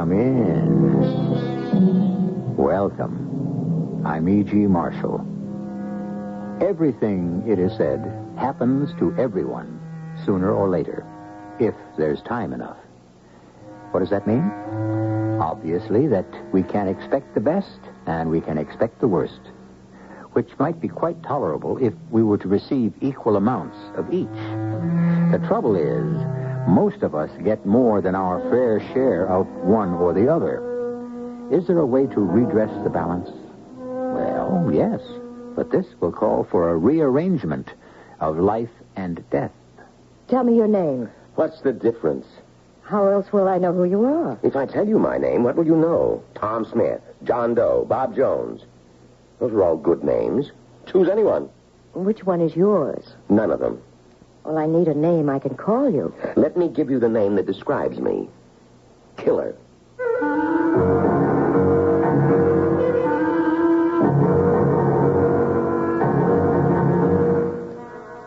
Come in. Welcome. I'm E.G. Marshall. Everything, it is said, happens to everyone, sooner or later, if there's time enough. What does that mean? Obviously, that we can expect the best and we can expect the worst, which might be quite tolerable if we were to receive equal amounts of each. The trouble is, most of us get more than our fair share of one or the other. Is there a way to redress the balance? Well, yes, but this will call for a rearrangement of life and death. Tell me your name. What's the difference? How else will I know who you are? If I tell you my name, what will you know? Tom Smith, John Doe, Bob Jones. Those are all good names. Choose anyone. Which one is yours? None of them. Well, I need a name I can call you. Let me give you the name that describes me. Killer.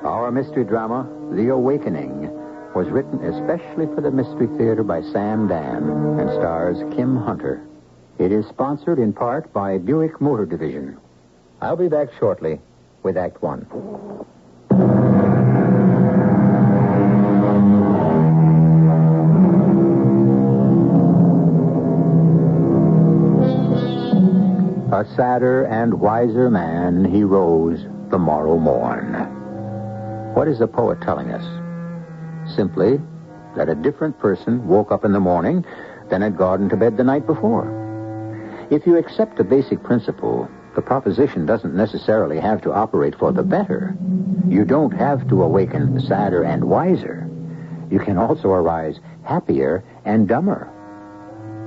Our mystery drama, The Awakening, was written especially for the Mystery Theater by Sam Dam and stars Kim Hunter. It is sponsored in part by Buick Motor Division. I'll be back shortly with Act One. A sadder and wiser man, he rose the morrow morn. What is the poet telling us? Simply that a different person woke up in the morning than had gone to bed the night before. If you accept the basic principle, the proposition doesn't necessarily have to operate for the better. You don't have to awaken sadder and wiser. You can also arise happier and dumber.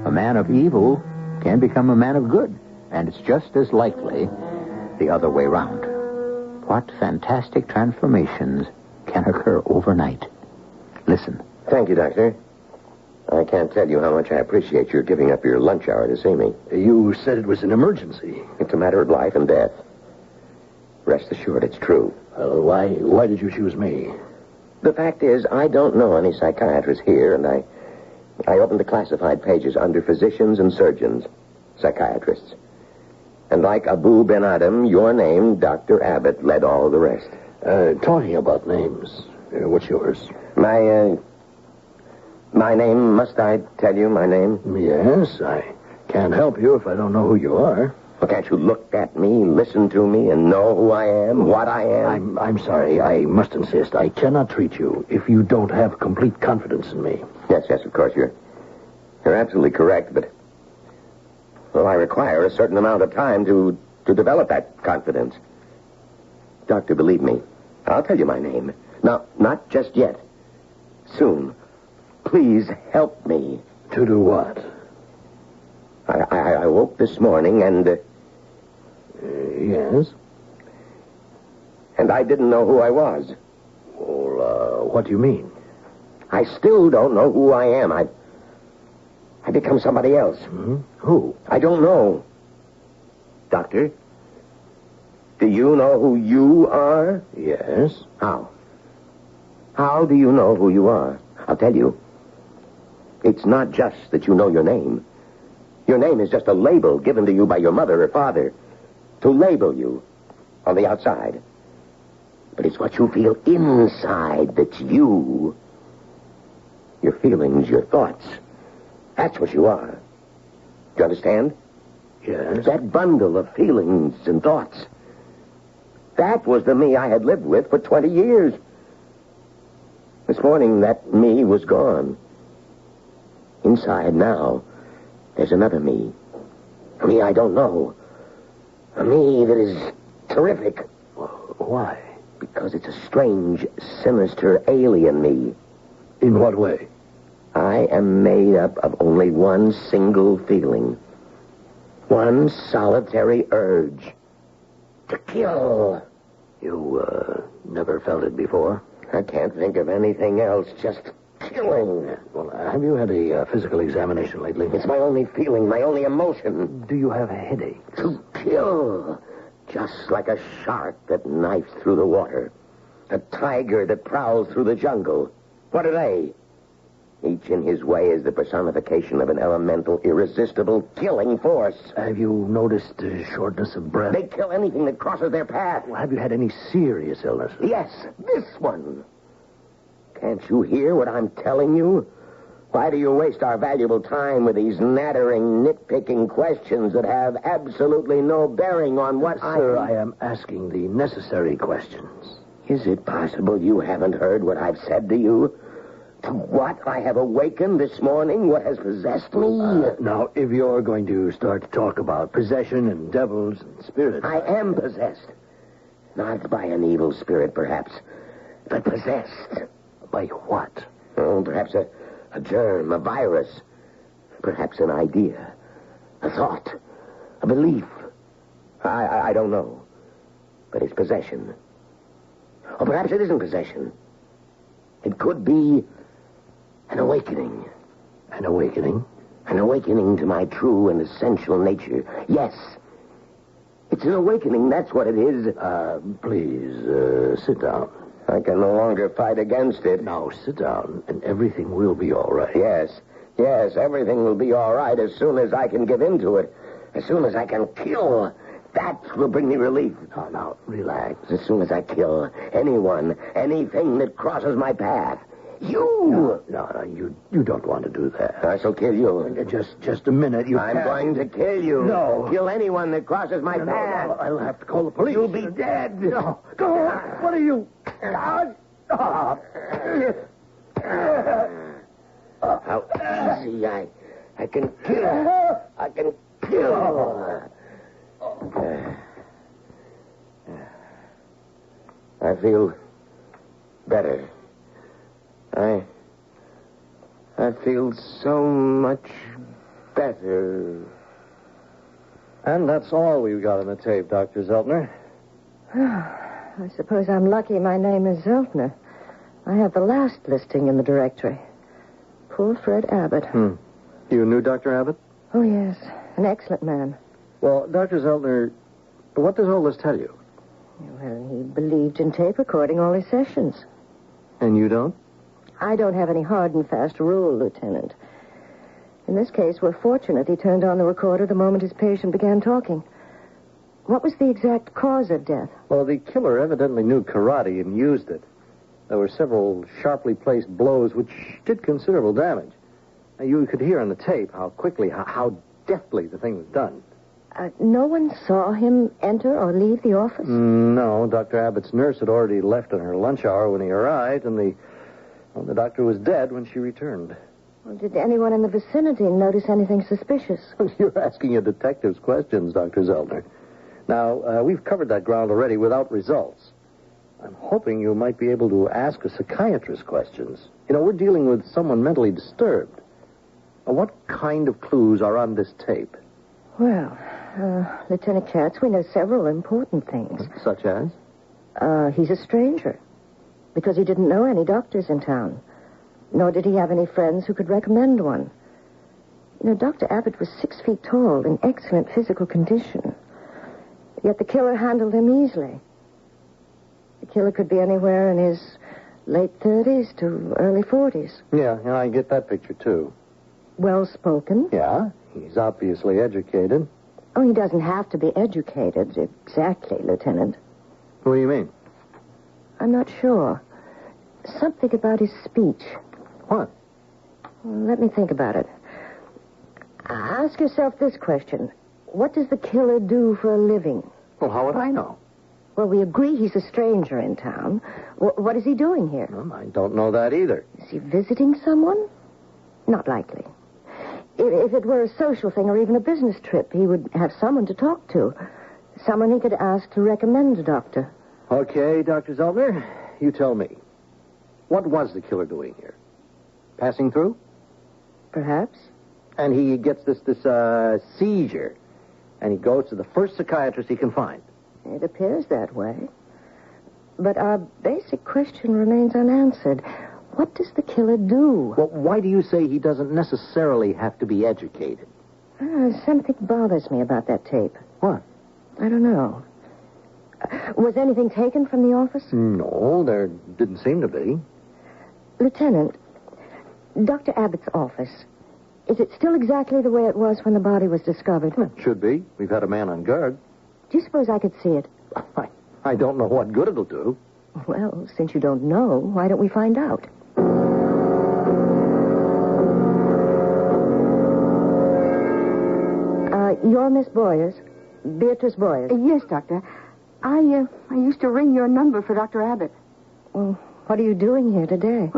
A man of evil can become a man of good, and it's just as likely the other way round. What fantastic transformations can occur overnight. Listen. Thank you, Doctor. I can't tell you how much I appreciate your giving up your lunch hour to see me. You said it was an emergency. It's a matter of life and death. Rest assured, it's true. Why did you choose me? The fact is, I don't know any psychiatrists here, and I opened the classified pages under physicians and surgeons, psychiatrists. And like Abu Ben Adam, your name, Dr. Abbott, led all the rest. Talking about names, what's yours? My name, must I tell you my name? Yes, I can't help you if I don't know who you are. Well, can't you look at me, listen to me, and know who I am, what I am? I'm sorry. I must insist. I cannot treat you if you don't have complete confidence in me. Yes, of course. You're absolutely correct, but... Well, I require a certain amount of time to develop that confidence. Doctor, believe me, I'll tell you my name. Now, not just yet. Soon. Please help me. To do what? I woke this morning and... Yes? And I didn't know who I was. Well, what do you mean? I still don't know who I am. I become somebody else. Mm-hmm. Who? I don't know. Doctor, do you know who you are? Yes. How? How do you know who you are? I'll tell you. It's not just that you know your name. Your name is just a label given to you by your mother or father to label you on the outside. But it's what you feel inside that's you. Your feelings, your thoughts. That's what you are. Do you understand? Yes. That bundle of feelings and thoughts. That was the me I had lived with for 20 years. This morning, that me was gone. Inside now, there's another me. A me I don't know. A me that is terrific. Why? Because it's a strange, sinister, alien me. In what way? I am made up of only one single feeling. One solitary urge. To kill. You, never felt it before? I can't think of anything else. Just killing. Well, have you had a physical examination lately? It's my only feeling, my only emotion. Do you have a headache? To kill. Just like a shark that knifes through the water. A tiger that prowls through the jungle. What are they? Each in his way is the personification of an elemental, irresistible killing force. Have you noticed shortness of breath? They kill anything that crosses their path. Well, have you had any serious illness? Yes, this one. Can't you hear what I'm telling you? Why do you waste our valuable time with these nattering, nitpicking questions that have absolutely no bearing on what Sir, I am asking the necessary questions. Is it possible you haven't heard what I've said to you? To what I have awakened this morning? What has possessed me? Now, if you're going to start to talk about possession and devils and spirits... I am possessed. Not by an evil spirit, perhaps, but possessed. By what? Oh, perhaps a germ, a virus. Perhaps an idea, a thought, a belief. I don't know. But it's possession. Or perhaps it isn't possession. It could be an awakening. An awakening? An awakening to my true and essential nature. Yes. It's an awakening, that's what it is. Please, sit down. I can no longer fight against it. Now, sit down, and everything will be all right. Yes, everything will be all right as soon as I can give in to it. As soon as I can kill. That will bring me relief. Now, relax. As soon as I kill anyone, anything that crosses my path. You! No, you don't want to do that. I shall kill you. Just a minute. I'm going to kill you. No. Kill anyone that crosses my path. No, I'll have to call the police. You'll be dead. No. What are you? How easy I can kill. I can kill. I feel better. I feel so much better. And that's all we've got on the tape, Dr. Zeltner. I suppose I'm lucky my name is Zeltner. I have the last listing in the directory. Poor Fred Abbott. You knew Dr. Abbott? Oh, yes. An excellent man. Well, Dr. Zeltner, what does all this tell you? Well, he believed in tape recording all his sessions. And you don't? I don't have any hard and fast rule, Lieutenant. In this case, we're fortunate he turned on the recorder the moment his patient began talking. What was the exact cause of death? Well, the killer evidently knew karate and used it. There were several sharply placed blows which did considerable damage. Now, you could hear on the tape how quickly, how deftly the thing was done. No one saw him enter or leave the office? No, Dr. Abbott's nurse had already left on her lunch hour when he arrived, and the doctor was dead when she returned. Well, did anyone in the vicinity notice anything suspicious? You're asking a detective's questions, Dr. Zeltner. Now, we've covered that ground already without results. I'm hoping you might be able to ask a psychiatrist questions. You know, we're dealing with someone mentally disturbed. Now, what kind of clues are on this tape? Well, Lieutenant Katz, we know several important things. Such as? He's a stranger. Because he didn't know any doctors in town. Nor did he have any friends who could recommend one. You know, Dr. Abbott was 6 feet tall, in excellent physical condition. Yet the killer handled him easily. The killer could be anywhere in his late 30s to early 40s. Yeah, I get that picture, too. Well-spoken. Yeah, he's obviously educated. Oh, he doesn't have to be educated. Exactly, Lieutenant. What do you mean? I'm not sure. Something about his speech. What? Well, let me think about it. Ask yourself this question. What does the killer do for a living? Well, how would I know? Well, we agree he's a stranger in town. What is he doing here? Well, I don't know that either. Is he visiting someone? Not likely. If it were a social thing or even a business trip, he would have someone to talk to. Someone he could ask to recommend a doctor. Okay, Dr. Zeltner, you tell me. What was the killer doing here? Passing through? Perhaps. And he gets this seizure, and he goes to the first psychiatrist he can find. It appears that way. But our basic question remains unanswered. What does the killer do? Well, why do you say he doesn't necessarily have to be educated? Something bothers me about that tape. What? I don't know. Was anything taken from the office? No, there didn't seem to be. Lieutenant, Dr. Abbott's office. Is it still exactly the way it was when the body was discovered? It should be. We've had a man on guard. Do you suppose I could see it? I don't know what good it'll do. Well, since you don't know, why don't we find out? You're Miss Boyers? Beatrice Boyers? Yes, Doctor. I used to ring your number for Dr. Abbott. Well, what are you doing here today?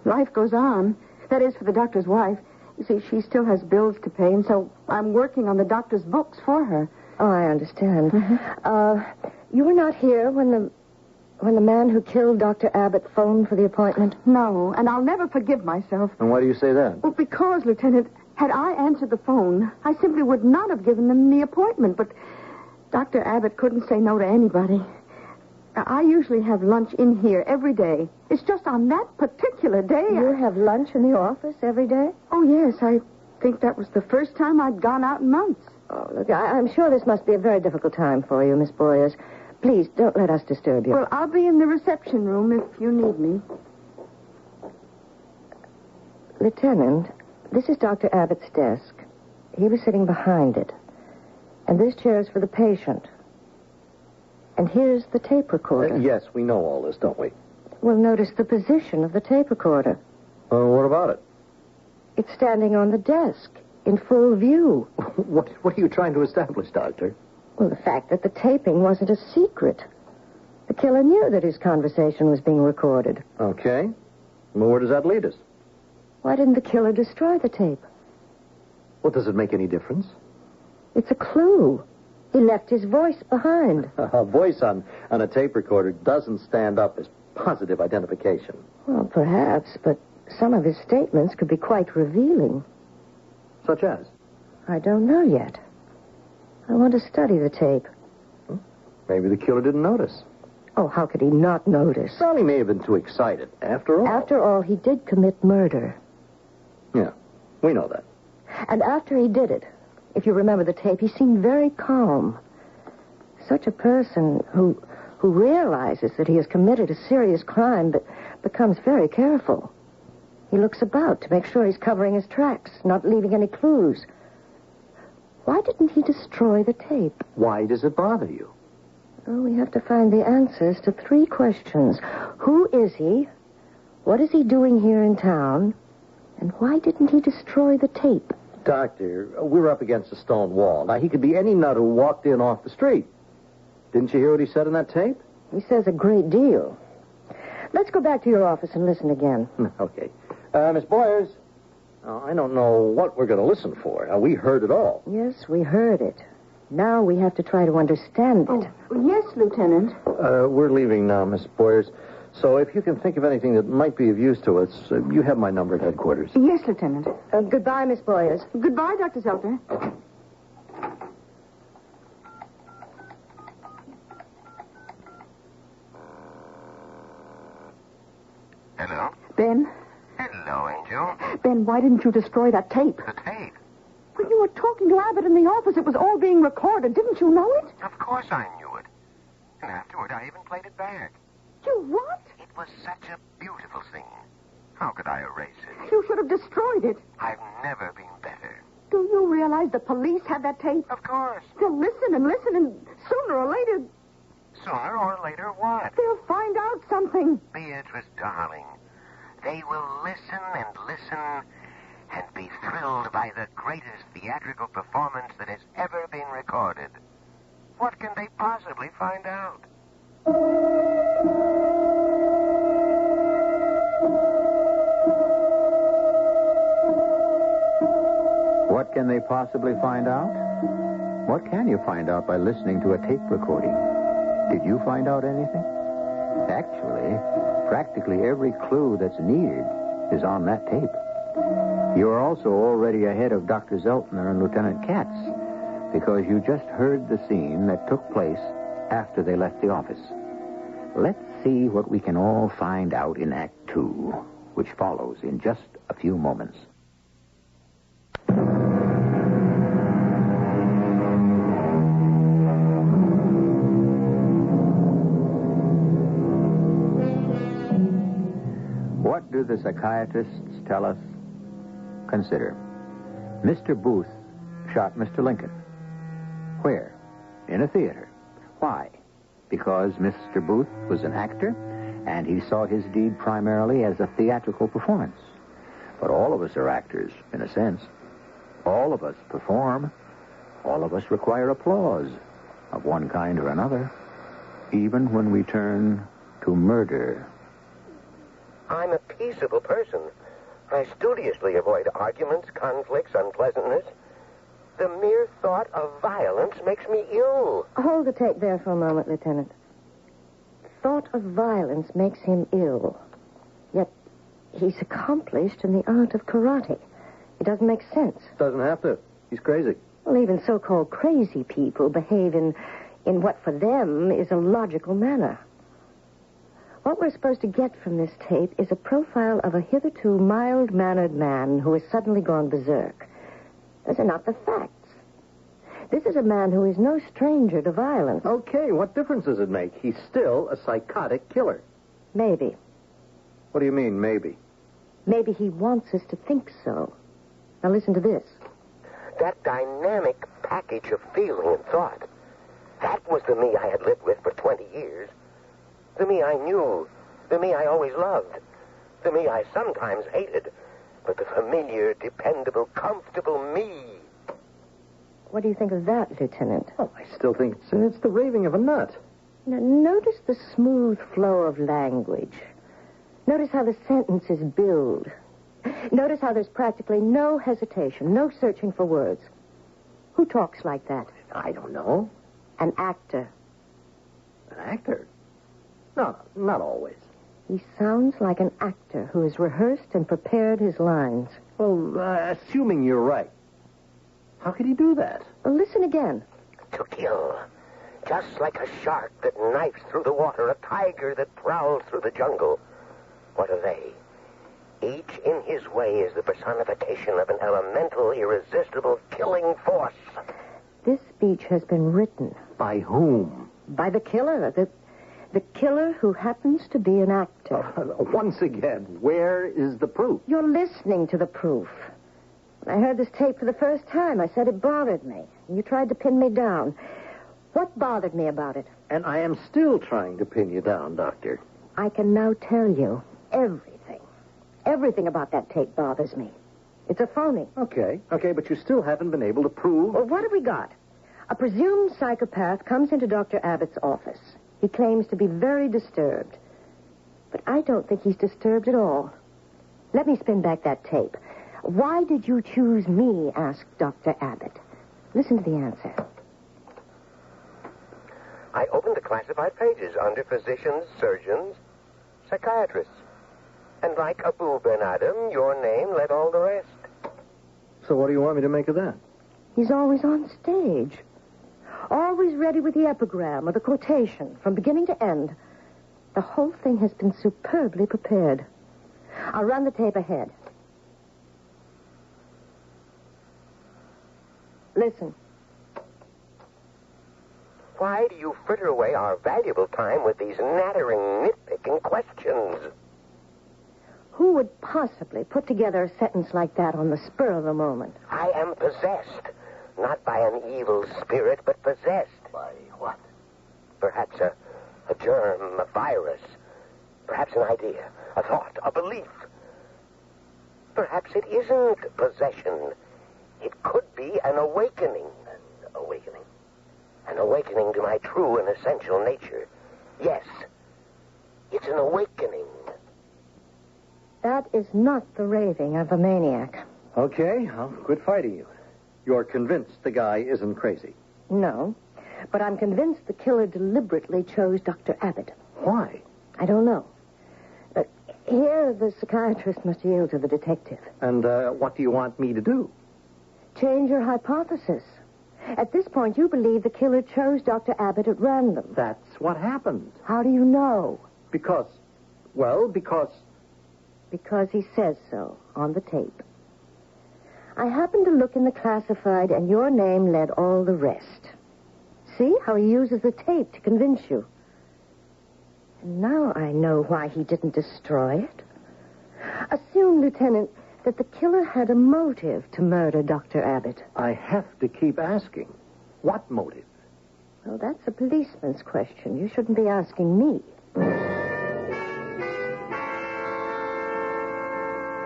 Life goes on. That is, for the doctor's wife. You see, she still has bills to pay, and so I'm working on the doctor's books for her. Oh, I understand. You were not here when the man who killed Dr. Abbott phoned for the appointment? No, and I'll never forgive myself. And why do you say that? Well, because, Lieutenant, had I answered the phone, I simply would not have given them the appointment, but Dr. Abbott couldn't say no to anybody. I usually have lunch in here every day. It's just on that particular day. You have lunch in the office every day? Oh, yes. I think that was the first time I'd gone out in months. Oh, look, I'm sure this must be a very difficult time for you, Miss Boyers. Please, don't let us disturb you. Well, I'll be in the reception room if you need me. Lieutenant, this is Dr. Abbott's desk. He was sitting behind it. And this chair is for the patient. And here's the tape recorder. Yes, we know all this, don't we? Well, notice the position of the tape recorder. What about it? It's standing on the desk, in full view. What are you trying to establish, Doctor? Well, the fact that the taping wasn't a secret. The killer knew that his conversation was being recorded. Okay. Well, where does that lead us? Why didn't the killer destroy the tape? Well, does it make any difference? It's a clue. He left his voice behind. A voice on a tape recorder doesn't stand up as positive identification. Well, perhaps, but some of his statements could be quite revealing. Such as? I don't know yet. I want to study the tape. Maybe the killer didn't notice. Oh, how could he not notice? Well, he may have been too excited. After all. After all, he did commit murder. Yeah, we know that. And after he did it, if you remember the tape, he seemed very calm. Such a person who realizes that he has committed a serious crime but becomes very careful. He looks about to make sure he's covering his tracks, not leaving any clues. Why didn't he destroy the tape? Why does it bother you? Well, we have to find the answers to 3 questions. Who is he? What is he doing here in town? And why didn't he destroy the tape? Doctor, we're up against a stone wall. Now, he could be any nut who walked in off the street. Didn't you hear what he said in that tape? He says a great deal. Let's go back to your office and listen again. Okay. Miss Boyers, I don't know what we're going to listen for. We heard it all. Yes, we heard it. Now we have to try to understand it. Oh, yes, Lieutenant. We're leaving now, Miss Boyers. So if you can think of anything that might be of use to us, you have my number at headquarters. Yes, Lieutenant. Goodbye, Miss Boyers. Goodbye, Dr. Zelter. Hello? Ben? Hello, Angel. Ben, why didn't you destroy that tape? The tape. Well, you were talking to Abbott in the office. It was all being recorded. Didn't you know it? Of course I knew it. And afterward, I even played it back. You what? It was such a beautiful scene. How could I erase it? You should have destroyed it. I've never been better. Do you realize the police have that tape? Of course. They'll listen, and sooner or later, Sooner or later, what? they'll find out something. Beatrice, darling, they will listen and be thrilled by the greatest theatrical performance that has ever been recorded. What can they possibly find out? What can they possibly find out? What can you find out by listening to a tape recording? Did you find out anything? Actually, practically every clue that's needed is on that tape. You are also already ahead of Dr. Zeltner and Lieutenant Katz because you just heard the scene that took place after they left the office. Let's see what we can all find out in Act 2, which follows in just a few moments. What do the psychiatrists tell us? Consider. Mr. Booth shot Mr. Lincoln. Where? In a theater. Why? Because Mr. Booth was an actor, and he saw his deed primarily as a theatrical performance. But all of us are actors, in a sense. All of us perform. All of us require applause, of one kind or another, even when we turn to murder. I'm a peaceable person. I studiously avoid arguments, conflicts, unpleasantness. The mere thought of violence makes me ill. Hold the tape there for a moment, Lieutenant. Thought of violence makes him ill. Yet he's accomplished in the art of karate. It doesn't make sense. Doesn't have to. He's crazy. Well, even so-called crazy people behave in what for them is a logical manner. What we're supposed to get from this tape is a profile of a hitherto mild-mannered man who has suddenly gone berserk. Those are not the facts. This is a man who is no stranger to violence. Okay, what difference does it make? He's still a psychotic killer. Maybe. What do you mean, maybe? Maybe he wants us to think so. Now listen to this. That dynamic package of feeling and thought, that was the me I had lived with for 20 years. The me I knew. The me I always loved. The me I sometimes hated. But the familiar, dependable, comfortable me. What do you think of that, Lieutenant? Oh, I still think it's the raving of a nut. Now, notice the smooth flow of language. Notice how the sentences build. Notice how there's practically no hesitation, no searching for words. Who talks like that? I don't know. An actor. An actor? No, not always. He sounds like an actor who has rehearsed and prepared his lines. Well, assuming you're right. How could he do that? Well, listen again. To kill. Just like a shark that knifes through the water, a tiger that prowls through the jungle. What are they? Each in his way is the personification of an elemental, irresistible killing force. This speech has been written. By whom? By the killer. The killer who happens to be an actor. Once again, where is the proof? You're listening to the proof. When I heard this tape for the first time, I said it bothered me. You tried to pin me down. What bothered me about it? And I am still trying to pin you down, Doctor. I can now tell you everything. Everything about that tape bothers me. It's a phony. Okay, but you still haven't been able to prove... Well, what have we got? A presumed psychopath comes into Dr. Abbott's office. He claims to be very disturbed. But I don't think he's disturbed at all. Let me spin back that tape. Why did you choose me? Asked Dr. Abbott. Listen to the answer. I opened the classified pages under physicians, surgeons, psychiatrists. And like Abu Ben Adam, your name led all the rest. So what do you want me to make of that? He's always on stage. Always ready with the epigram or the quotation from beginning to end. The whole thing has been superbly prepared. I'll run the tape ahead. Listen. Why do you fritter away our valuable time with these nattering, nitpicking questions? Who would possibly put together a sentence like that on the spur of the moment? I am possessed. Not by an evil spirit, but possessed. By what? Perhaps a germ, a virus. Perhaps an idea, a thought, a belief. Perhaps it isn't possession. It could be an awakening. An awakening? An awakening to my true and essential nature. Yes, it's an awakening. That is not the raving of a maniac. Okay, I'll quit fighting you. You're convinced the guy isn't crazy. No, but I'm convinced the killer deliberately chose Dr. Abbott. Why? I don't know. Here, the psychiatrist must yield to the detective. And what do you want me to do? Change your hypothesis. At this point, you believe the killer chose Dr. Abbott at random. That's what happened. How do you know? Because... Because he says so on the tape. I happened to look in the classified, and your name led all the rest. See how he uses the tape to convince you. And now I know why he didn't destroy it. Assume, Lieutenant, that the killer had a motive to murder Dr. Abbott. I have to keep asking. What motive? Well, that's a policeman's question. You shouldn't be asking me.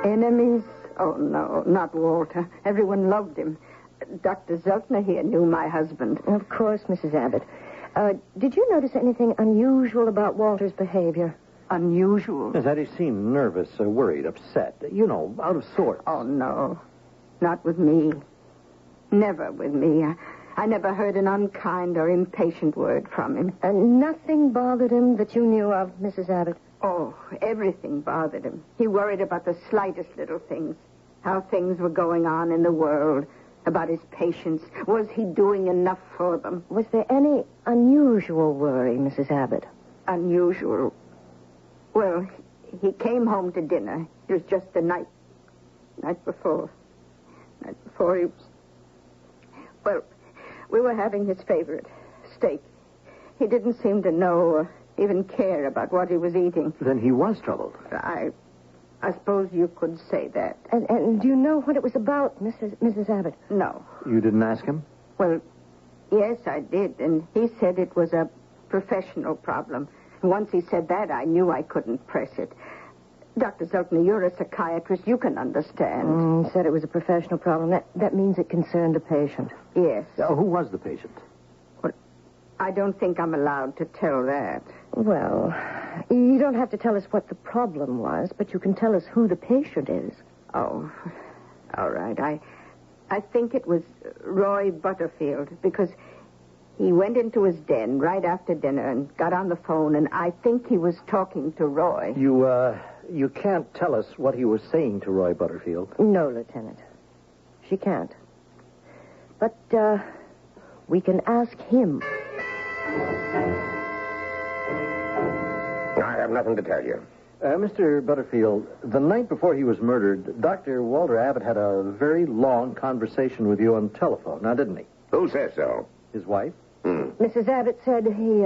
Enemies? Oh, no, not Walter. Everyone loved him. Dr. Zeltner here knew my husband. Of course, Mrs. Abbott. Did you notice anything unusual about Walter's behavior? Unusual? Is that he seemed nervous, worried, upset. Out of sorts. Oh, no. Not with me. Never with me. I never heard an unkind or impatient word from him. And nothing bothered him that you knew of, Mrs. Abbott? Oh, everything bothered him. He worried about the slightest little things. How things were going on in the world. About his patients. Was he doing enough for them? Was there any unusual worry, Mrs. Abbott? Unusual? Well, he came home to dinner. It was just the night before. Night before he was... Well, we were having his favorite, steak. He didn't seem to know or even care about what he was eating. Then he was troubled. I suppose you could say that. And do you know what it was about, Mrs. Abbott? No. You didn't ask him? Well, yes, I did, and he said it was a professional problem. Once he said that, I knew I couldn't press it. Dr. Zeltner, you're a psychiatrist. You can understand. He said it was a professional problem. That means it concerned a patient. Yes. Who was the patient? Well, I don't think I'm allowed to tell that. Well, you don't have to tell us what the problem was, but you can tell us who the patient is. Oh, all right. I think it was Roy Butterfield, because he went into his den right after dinner and got on the phone, and I think he was talking to Roy. You can't tell us what he was saying to Roy Butterfield. No, Lieutenant. She can't. But, we can ask him. I have nothing to tell you. Mr. Butterfield, the night before he was murdered, Dr. Walter Abbott had a very long conversation with you on the telephone, now didn't he? Who says so? His wife? Mrs. Abbott said he,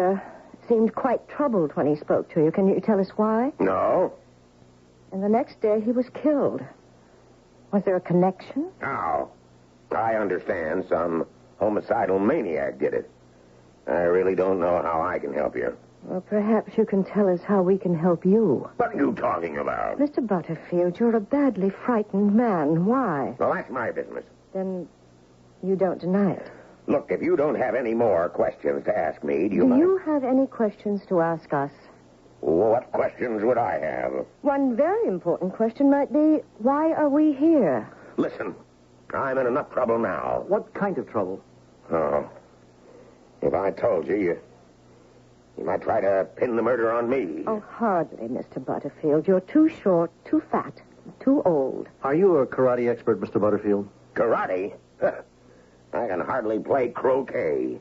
seemed quite troubled when he spoke to you. Can you tell us why? No. And the next day he was killed. Was there a connection? How? I understand some homicidal maniac did it. I really don't know how I can help you. Well, perhaps you can tell us how we can help you. What are you talking about? Mr. Butterfield, you're a badly frightened man. Why? Well, that's my business. Then you don't deny it. Look, if you don't have any more questions to ask me, do you have any questions to ask us? What questions would I have? One very important question might be, why are we here? Listen, I'm in enough trouble now. What kind of trouble? Oh, if I told you, you might try to pin the murder on me. Oh, hardly, Mr. Butterfield. You're too short, too fat, too old. Are you a karate expert, Mr. Butterfield? Karate? I can hardly play croquet.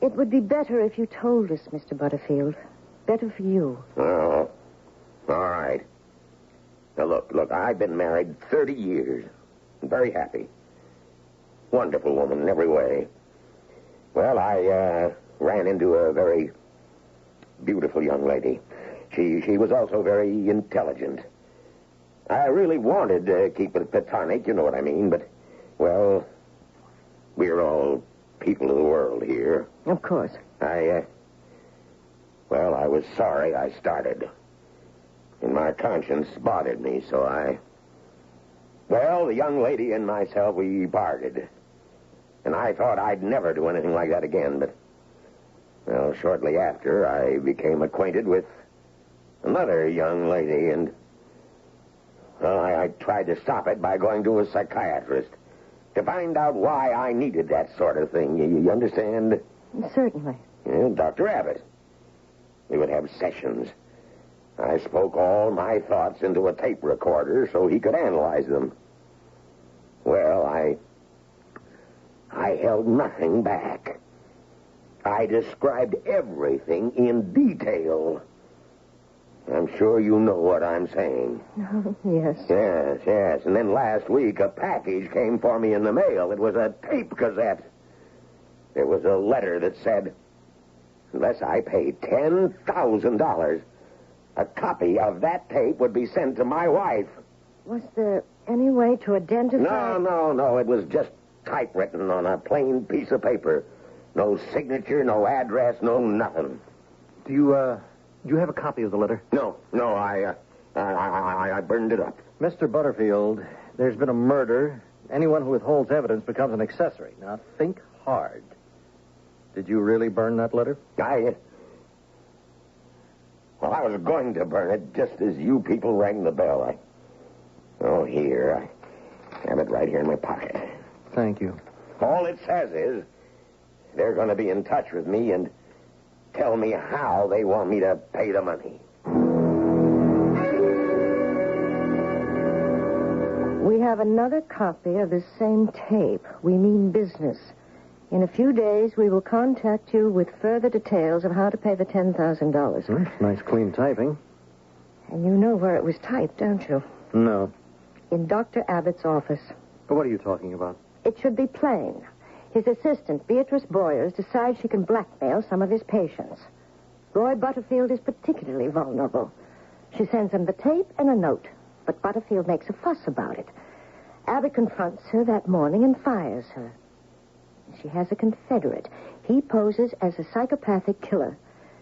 It would be better if you told us, Mr. Butterfield. Better for you. Oh, all right. Now, look, I've been married 30 years. I'm very happy. Wonderful woman in every way. Well, I ran into a very beautiful young lady. She was also very intelligent. I really wanted to keep it platonic, you know what I mean, but, well, we're all people of the world here. Of course. I was sorry I started. And my conscience bothered me, so the young lady and myself, we parted. And I thought I'd never do anything like that again, but, well, shortly after, I became acquainted with another young lady, and, well, I tried to stop it by going to a psychiatrist to find out why I needed that sort of thing. You understand? Certainly. Yeah, Dr. Abbott. We would have sessions. I spoke all my thoughts into a tape recorder so he could analyze them. Well, I held nothing back. I described everything in detail. I'm sure you know what I'm saying. Yes. Yes. And then last week, a package came for me in the mail. It was a tape cassette. There was a letter that said, unless I paid $10,000, a copy of that tape would be sent to my wife. Was there any way to identify... No. It was just typewritten on a plain piece of paper. No signature, no address, no nothing. Do you have a copy of the letter? No, I burned it up. Mr. Butterfield, there's been a murder. Anyone who withholds evidence becomes an accessory. Now, think hard. Did you really burn that letter? I was going to burn it just as you people rang the bell. I have it right here in my pocket. Thank you. All it says is they're going to be in touch with me and tell me how they want me to pay the money. We have another copy of the same tape. We mean business. In a few days, we will contact you with further details of how to pay the $10,000. Nice clean typing. And you know where it was typed, don't you? No. In Dr. Abbott's office. But what are you talking about? It should be plain. His assistant, Beatrice Boyers, decides she can blackmail some of his patients. Roy Butterfield is particularly vulnerable. She sends him the tape and a note, but Butterfield makes a fuss about it. Abbott confronts her that morning and fires her. She has a confederate. He poses as a psychopathic killer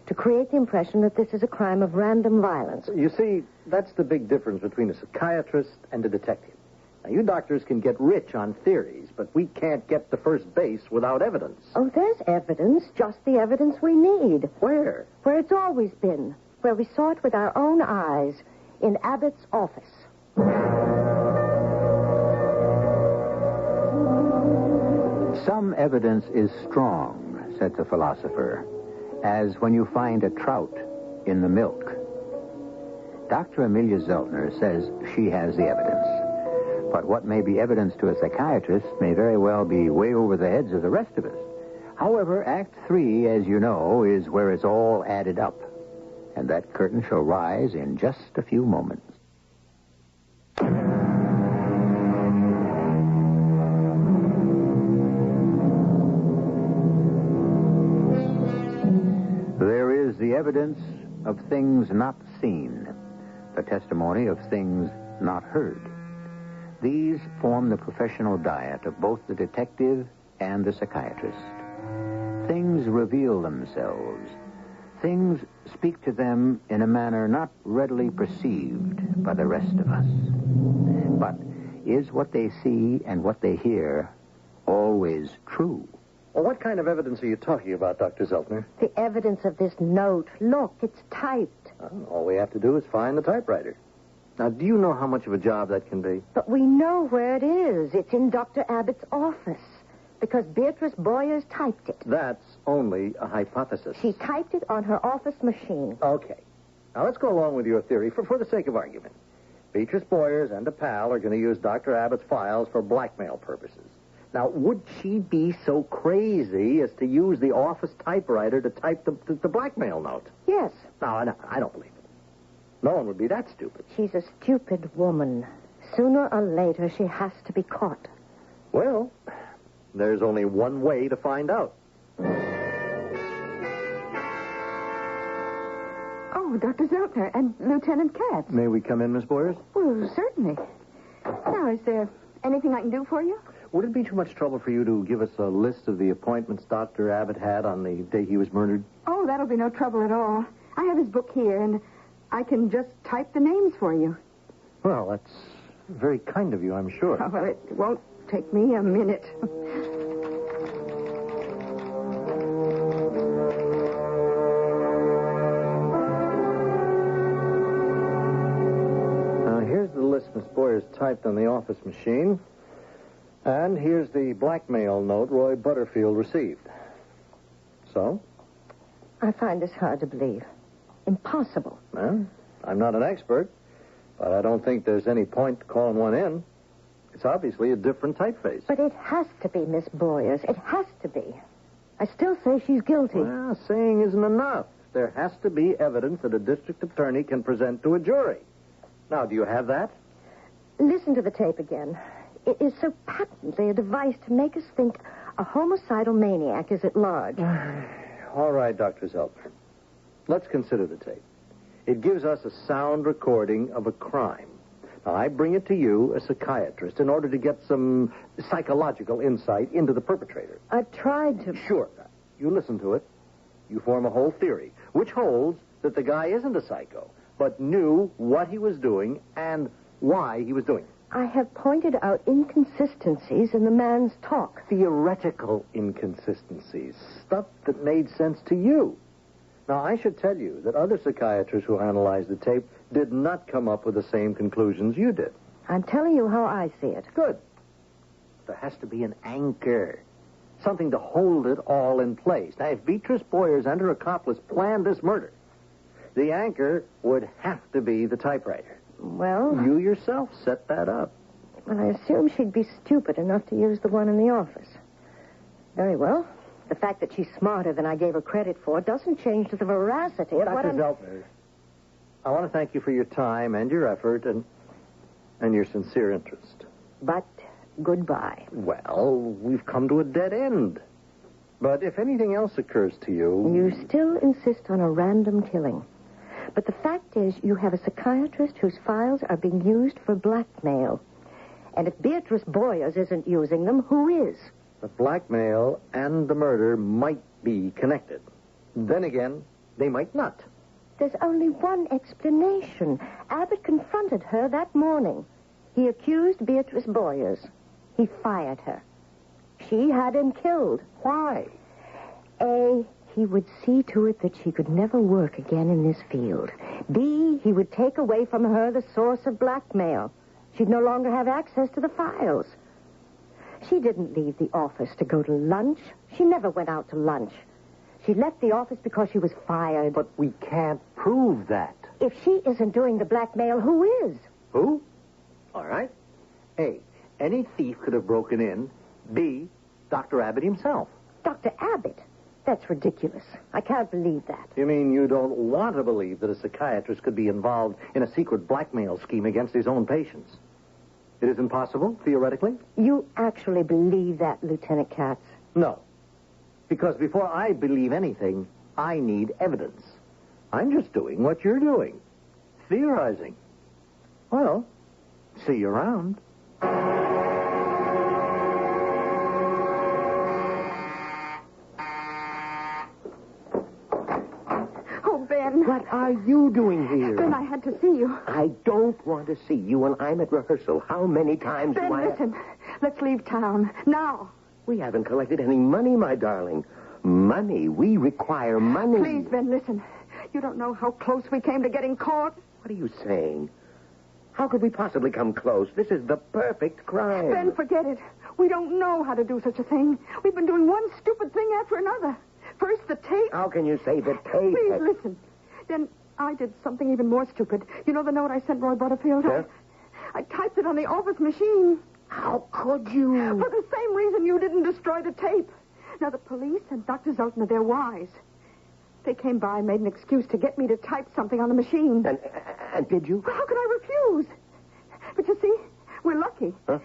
to create the impression that this is a crime of random violence. You see, that's the big difference between a psychiatrist and a detective. Now, you doctors can get rich on theories, but we can't get to first base without evidence. Oh, there's evidence, just the evidence we need. Where? Where it's always been, where we saw it with our own eyes, in Abbott's office. Some evidence is strong, said the philosopher, as when you find a trout in the milk. Dr. Amelia Zeltner says she has the evidence. But what may be evidence to a psychiatrist may very well be way over the heads of the rest of us. However, Act 3, as you know, is where it's all added up. And that curtain shall rise in just a few moments. There is the evidence of things not seen, the testimony of things not heard. These form the professional diet of both the detective and the psychiatrist. Things reveal themselves. Things speak to them in a manner not readily perceived by the rest of us. But is what they see and what they hear always true? Well, what kind of evidence are you talking about, Dr. Zeltner? The evidence of this note. Look, it's typed. All we have to do is find the typewriter. Now, do you know how much of a job that can be? But we know where it is. It's in Dr. Abbott's office. Because Beatrice Boyers typed it. That's only a hypothesis. She typed it on her office machine. Okay. Now, let's go along with your theory for the sake of argument. Beatrice Boyers and a pal are going to use Dr. Abbott's files for blackmail purposes. Now, would she be so crazy as to use the office typewriter to type the blackmail note? Yes. No, I don't believe it. No one would be that stupid. She's a stupid woman. Sooner or later, she has to be caught. Well, there's only one way to find out. Oh, Dr. Zeltner and Lieutenant Katz. May we come in, Miss Boyers? Well, certainly. Now, is there anything I can do for you? Would it be too much trouble for you to give us a list of the appointments Dr. Abbott had on the day he was murdered? Oh, that'll be no trouble at all. I have his book here, and I can just type the names for you. Well, that's very kind of you, I'm sure. Oh, well, it won't take me a minute. Now, here's the list Miss Boyers typed on the office machine. And here's the blackmail note Roy Butterfield received. So? I find this hard to believe. Impossible. Well, I'm not an expert, but I don't think there's any point calling one in. It's obviously a different typeface. But it has to be Miss Boyers. It has to be. I still say she's guilty. Well, saying isn't enough. There has to be evidence that a district attorney can present to a jury. Now, do you have that? Listen to the tape again. It is so patently a device to make us think a homicidal maniac is at large. All right, Dr. Zeltner. Let's consider the tape. It gives us a sound recording of a crime. Now, I bring it to you, a psychiatrist, in order to get some psychological insight into the perpetrator. I've tried to... Sure. You listen to it. You form a whole theory, which holds that the guy isn't a psycho, but knew what he was doing and why he was doing it. I have pointed out inconsistencies in the man's talk. Theoretical inconsistencies. Stuff that made sense to you. Now, I should tell you that other psychiatrists who analyzed the tape did not come up with the same conclusions you did. I'm telling you how I see it. Good. There has to be an anchor. Something to hold it all in place. Now, if Beatrice Boyers and her accomplice planned this murder, the anchor would have to be the typewriter. Well... You yourself set that up. Well, I assume she'd be stupid enough to use the one in the office. Very well. The fact that she's smarter than I gave her credit for doesn't change the veracity of what Dr. I'm... Zeltner, I want to thank you for your time and your effort and your sincere interest. But goodbye. Well, we've come to a dead end. But if anything else occurs to you... You still insist on a random killing. But the fact is, you have a psychiatrist whose files are being used for blackmail. And if Beatrice Boyers isn't using them, who is? The blackmail and the murder might be connected. Then again, they might not. There's only one explanation. Abbott confronted her that morning. He accused Beatrice Boyers. He fired her. She had him killed. Why? A, he would see to it that she could never work again in this field. B, he would take away from her the source of blackmail. She'd no longer have access to the files. She didn't leave the office to go to lunch. She never went out to lunch. She left the office because she was fired. But we can't prove that. If she isn't doing the blackmail, who is? Who? All right. A, any thief could have broken in. B, Dr. Abbott himself. Dr. Abbott? That's ridiculous. I can't believe that. You mean you don't want to believe that a psychiatrist could be involved in a secret blackmail scheme against his own patients? It isn't possible, theoretically? You actually believe that, Lieutenant Katz? No. Because before I believe anything, I need evidence. I'm just doing what you're doing. Theorizing. Well, see you around. Oh, Ben. What are you doing here? Ben, I had to see you. I don't want to see you when I'm at rehearsal. How many times Ben, do I... listen. Let's leave town. Now. We haven't collected any money, my darling. Money. We require money. Please, Ben, listen. You don't know how close we came to getting caught. What are you saying? How could we possibly come close? This is the perfect crime. Ben, forget it. We don't know how to do such a thing. We've been doing one stupid thing after another. First, the tape. How can you say the tape? Please, listen. Then I did something even more stupid. You know the note I sent Roy Butterfield? Huh? I typed it on the office machine. How could you? For the same reason you didn't destroy the tape. Now, the police and Dr. Zeltner, they're wise. They came by and made an excuse to get me to type something on the machine. And did you? Well, how could I refuse? But you see, we're lucky. Huh?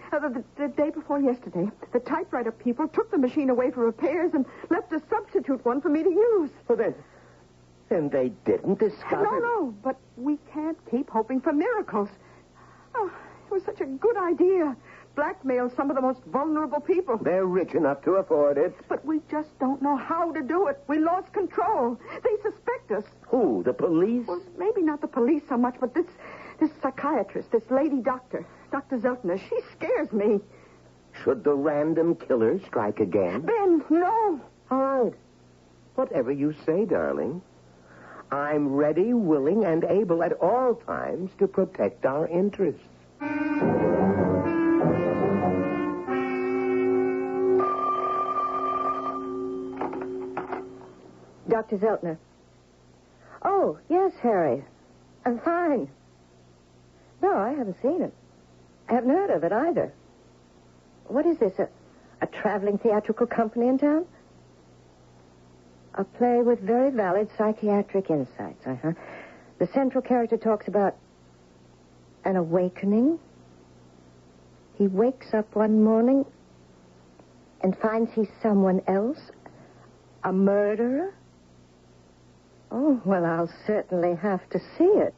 The day before yesterday, the typewriter people took the machine away for repairs and left a substitute one for me to use. Well, then they didn't discover... No, but we can't keep hoping for miracles. Oh, it was such a good idea. Blackmail some of the most vulnerable people. They're rich enough to afford it. But we just don't know how to do it. We lost control. They suspect us. Who, the police? Well, maybe not the police so much, but this psychiatrist, this lady doctor, Dr. Zeltner, she scares me. Should the random killer strike again? Ben, no. All right. Whatever you say, darling. I'm ready, willing, and able at all times to protect our interests. Dr. Zeltner. Oh, yes, Harry. I'm fine. No, I haven't seen it. I haven't heard of it either. What is this, a traveling theatrical company in town? A play with very valid psychiatric insights, uh-huh. The central character talks about an awakening. He wakes up one morning and finds he's someone else, a murderer. Oh, well, I'll certainly have to see it.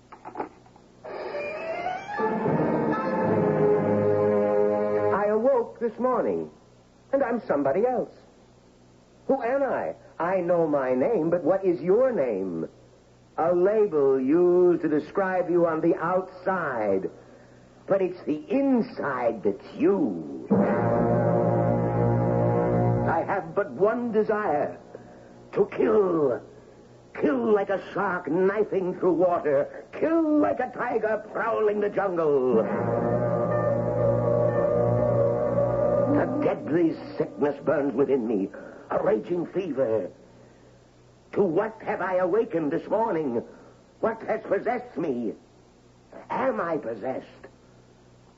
this morning. And I'm somebody else. Who am I? I know my name, but what is your name? A label used to describe you on the outside. But it's the inside that's you. I have but one desire. To kill. Kill like a shark knifing through water. Kill like a tiger prowling the jungle. A deadly sickness burns within me. A raging fever. To what have I awakened this morning? What has possessed me? Am I possessed?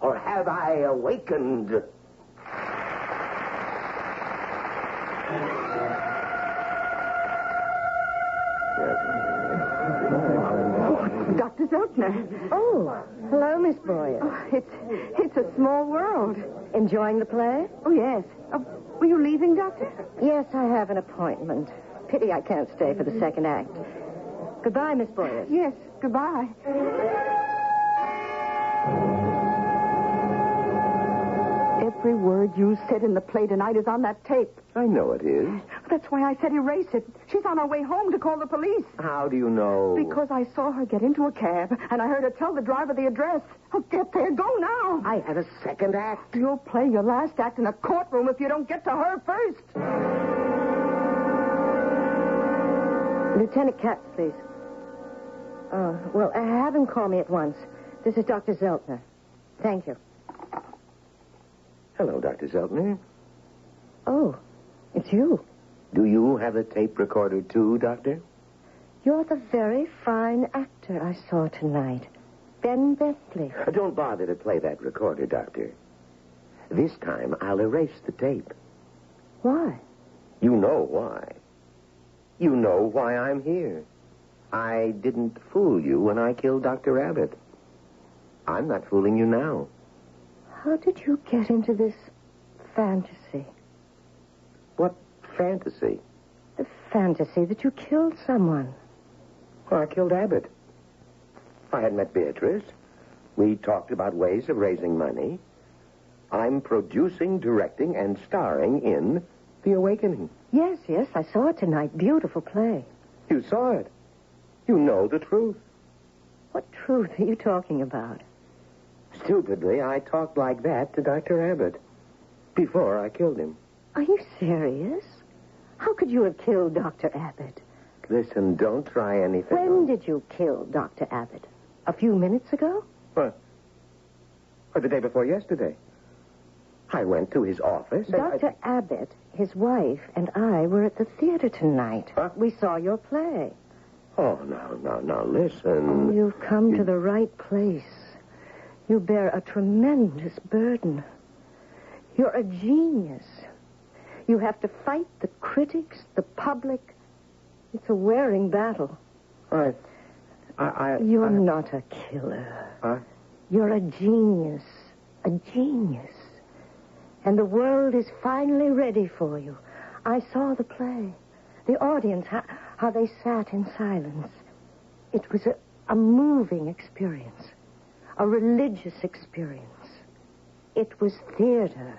Or have I awakened? Dr. Zeltner. Oh, hello, Miss Boyer. Oh, it's a small world. Enjoying the play? Oh, yes. Were you leaving, Doctor? Yes, I have an appointment. Pity I can't stay for the second act. Goodbye, Miss Boyer. Yes, goodbye. Every word you said in the play tonight is on that tape. I know it is. That's why I said erase it. She's on her way home to call the police. How do you know? Because I saw her get into a cab, and I heard her tell the driver the address. Oh, get there. Go now. I have a second act. You'll play your last act in a courtroom if you don't get to her first. Lieutenant Katz, please. Well, have him call me at once. This is Dr. Zeltner. Thank you. Hello, Dr. Zeltner. Oh, it's you. Do you have a tape recorder, too, Doctor? You're the very fine actor I saw tonight. Ben Bentley. Don't bother to play that recorder, Doctor. This time, I'll erase the tape. Why? You know why. You know why I'm here. I didn't fool you when I killed Dr. Abbott. I'm not fooling you now. How did you get into this fantasy? What fantasy? The fantasy that you killed someone. Well, I killed Abbott. I had met Beatrice. We talked about ways of raising money. I'm producing, directing, and starring in The Awakening. Yes, I saw it tonight. Beautiful play. You saw it. You know the truth. What truth are you talking about? Stupidly, I talked like that to Dr. Abbott before I killed him. Are you serious? How could you have killed Dr. Abbott? Listen, don't try anything. When did you kill Dr. Abbott? A few minutes ago? What? Or the day before yesterday. I went to his office. Dr. Abbott, his wife, and I were at the theater tonight. Huh? We saw your play. Oh, now, listen. You've come to the right place. You bear a tremendous burden. You're a genius. You have to fight the critics, the public. It's a wearing battle. You're not a killer. You're a genius. A genius. And the world is finally ready for you. I saw the play. The audience, how they sat in silence. It was a moving experience. A religious experience. It was theater.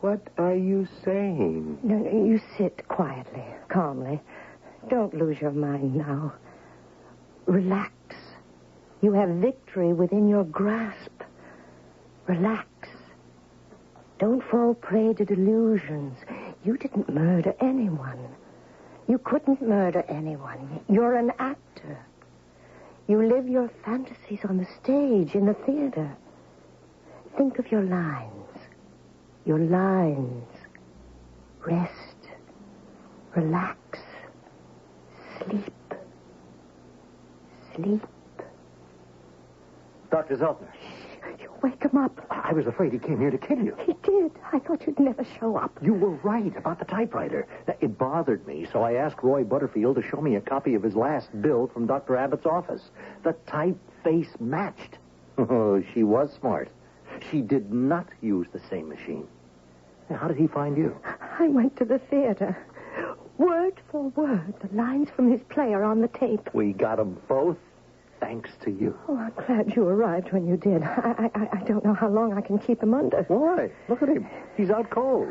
What are you saying? No, you sit quietly, calmly. Don't lose your mind now. Relax. You have victory within your grasp. Relax. Don't fall prey to delusions. You didn't murder anyone. You couldn't murder anyone. You're an actor. You live your fantasies on the stage, in the theater. Think of your lines. Your lines. Rest. Relax. Sleep. Sleep. Dr. Zeltner. You wake him up. I was afraid he came here to kill you. He did. I thought you'd never show up. You were right about the typewriter. It bothered me, so I asked Roy Butterfield to show me a copy of his last bill from Dr. Abbott's office. The typeface matched. Oh, she was smart. She did not use the same machine. How did he find you? I went to the theater. Word for word, the lines from his play are on the tape. We got them both thanks to you. Oh, I'm glad you arrived when you did. I don't know how long I can keep him under. Why? Look at him. He's out cold.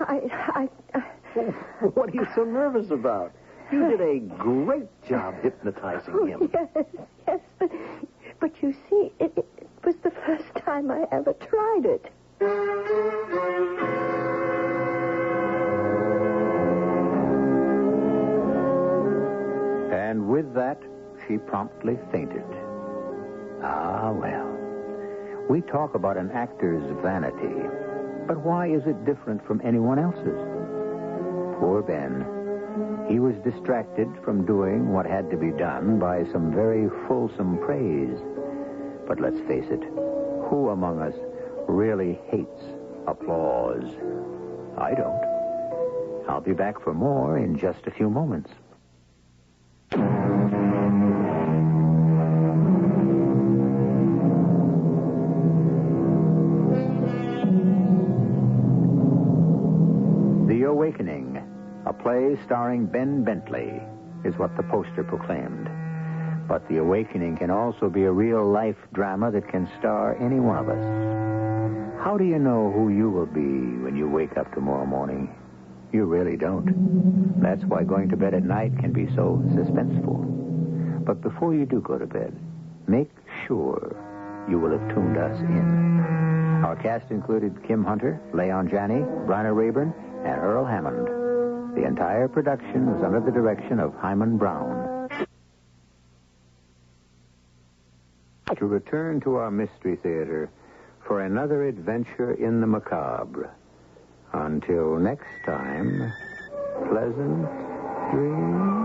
What are you so nervous about? You did a great job hypnotizing him. Yes, but you see, it was the first time I ever tried it. And with that, she promptly fainted. Ah, well. We talk about an actor's vanity, but why is it different from anyone else's? Poor Ben. He was distracted from doing what had to be done by some very fulsome praise. But let's face it, who among us really hates applause? I don't. I'll be back for more in just a few moments. The Awakening, a play starring Ben Bentley, is what the poster proclaimed. But The Awakening can also be a real-life drama that can star any one of us. How do you know who you will be when you wake up tomorrow morning? You really don't. That's why going to bed at night can be so suspenseful. But before you do go to bed, make sure you will have tuned us in. Our cast included Kim Hunter, Leon Janney, Bryna Rayburn, and Earl Hammond. The entire production was under the direction of Hyman Brown. To return to our Mystery Theater for another adventure in the macabre. Until next time, pleasant dreams.